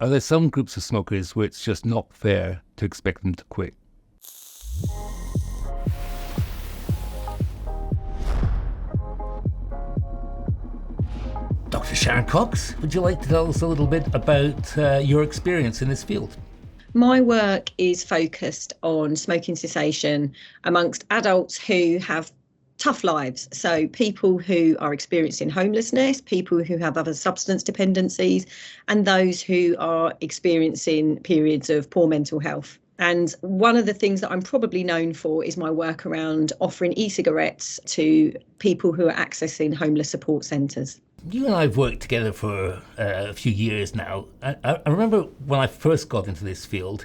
Are there some groups of smokers where it's just not fair to expect them to quit? Dr. Sharon Cox, would you like to tell us a little bit about your experience in this field? My work is focused on smoking cessation amongst adults who have tough lives. So people who are experiencing homelessness, people who have other substance dependencies, and those who are experiencing periods of poor mental health. And one of the things that I'm probably known for is my work around offering e-cigarettes to people who are accessing homeless support centres. You and I have worked together for a few years now. I remember when I first got into this field,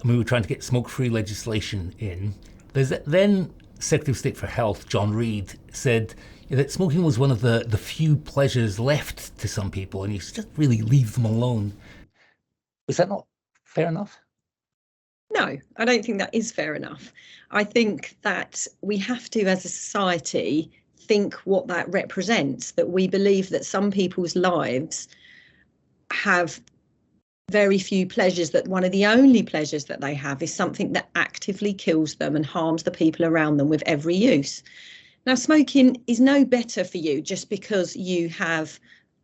we were trying to get smoke-free legislation in. There's then Secretary of State for Health, John Reid, said that smoking was one of the few pleasures left to some people, and you should just really leave them alone. Is that not fair enough? No, I don't think that is fair enough. I think that we have to, as a society, think what that represents, that we believe that some people's lives have very few pleasures, that one of the only pleasures that they have is something that actively kills them and harms the people around them with every use. Now, smoking is no better for you just because you have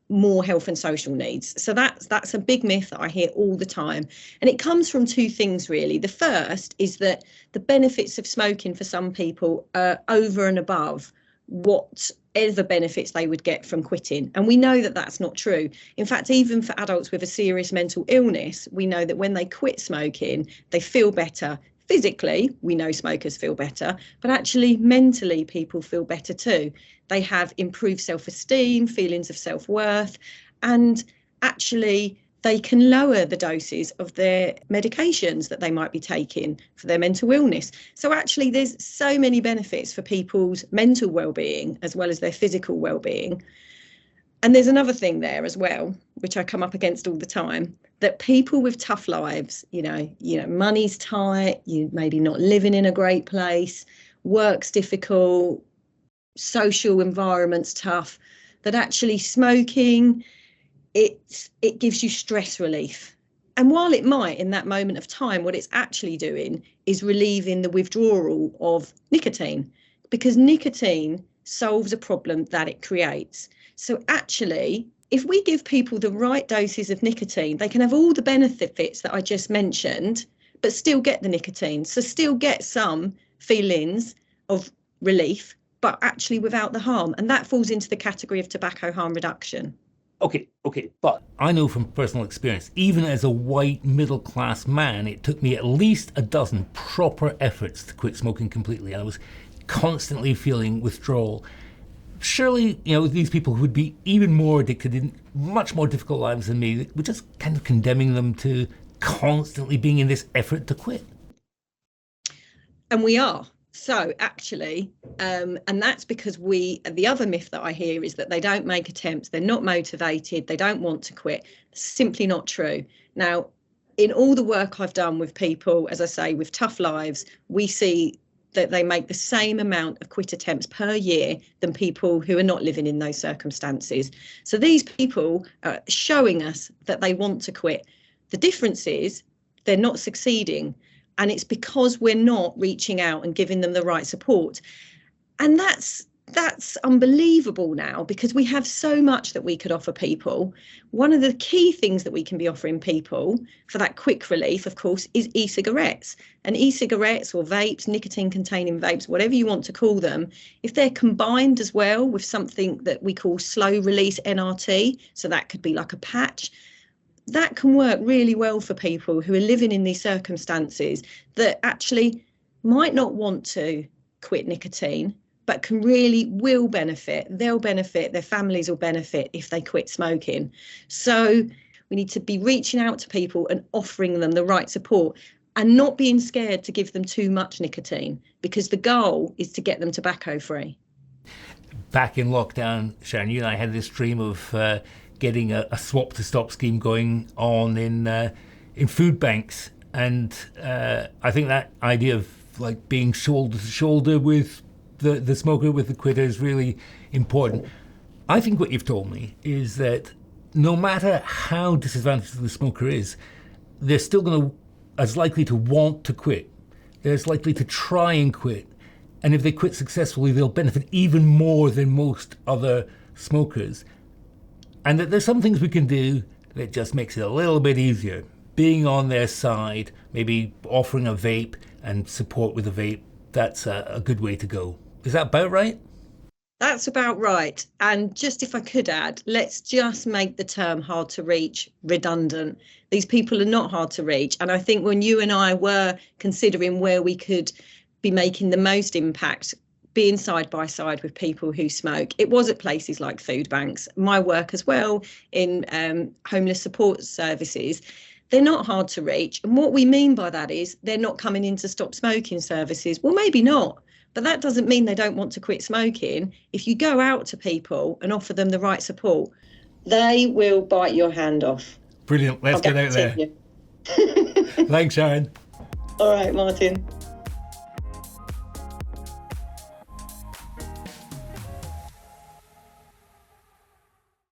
more health and social needs. So that's a big myth that I hear all the time. And it comes from two things, really. The first is that the benefits of smoking for some people are over and above whatever benefits they would get from quitting. And we know that that's not true. In fact, even for adults with a serious mental illness, we know that when they quit smoking, they feel better. Physically, we know smokers feel better, but actually mentally people feel better too. They have improved self-esteem, feelings of self-worth, and actually they can lower the doses of their medications that they might be taking for their mental illness. So actually there's so many benefits for people's mental well-being as well as their physical well-being. And there's another thing there as well, which I come up against all the time, that people with tough lives, you know, money's tight, you maybe not living in a great place, work's difficult, social environment's tough, that actually smoking, it gives you stress relief. And while it might in that moment of time, what it's actually doing is relieving the withdrawal of nicotine, because nicotine solves a problem that it creates. So actually, if we give people the right doses of nicotine, they can have all the benefits that I just mentioned, but still get the nicotine. So still get some feelings of relief, but actually without the harm. And that falls into the category of tobacco harm reduction. Okay, but I know from personal experience, even as a white middle-class man, it took me at least a dozen proper efforts to quit smoking completely. I was constantly feeling withdrawal. Surely, these people who would be even more addicted in much more difficult lives than me, we're just kind of condemning them to constantly being in this effort to quit. And we are. So actually, and that's because the other myth that I hear is that they don't make attempts, they're not motivated, they don't want to quit. It's simply not true. Now, in all the work I've done with people, as I say, with tough lives, we see that they make the same amount of quit attempts per year than people who are not living in those circumstances. So these people are showing us that they want to quit. The difference is they're not succeeding. And it's because we're not reaching out and giving them the right support. And that's unbelievable now, because we have so much that we could offer people. One of the key things that we can be offering people for that quick relief, of course, is e-cigarettes. And e-cigarettes or vapes, nicotine-containing vapes, whatever you want to call them, if they're combined as well with something that we call slow-release NRT, so that could be like a patch, that can work really well for people who are living in these circumstances that actually might not want to quit nicotine, but will benefit. They'll benefit, their families will benefit if they quit smoking. So we need to be reaching out to people and offering them the right support and not being scared to give them too much nicotine, because the goal is to get them tobacco free. Back in lockdown, Sharon, you and I had this dream of getting a swap to stop scheme going on in food banks, and I think that idea of like being shoulder to shoulder with the smoker, with the quitter, is really important. I think what you've told me is that no matter how disadvantaged the smoker is, they're still going to, as likely to want to quit. They're as likely to try and quit. And if they quit successfully, they'll benefit even more than most other smokers. And that there's some things we can do that just makes it a little bit easier. Being on their side, maybe offering a vape and support with a vape, that's a good way to go. Is that about right? That's about right. And just if I could add, let's just make the term hard to reach redundant. These people are not hard to reach. And I think when you and I were considering where we could be making the most impact, being side by side with people who smoke, it was at places like food banks. My work as well in homeless support services. They're not hard to reach. And what we mean by that is they're not coming in to stop smoking services. Well, maybe not. But that doesn't mean they don't want to quit smoking. If you go out to people and offer them the right support, they will bite your hand off. Brilliant. Let's get out there. Thanks, Sharon. All right, Martin.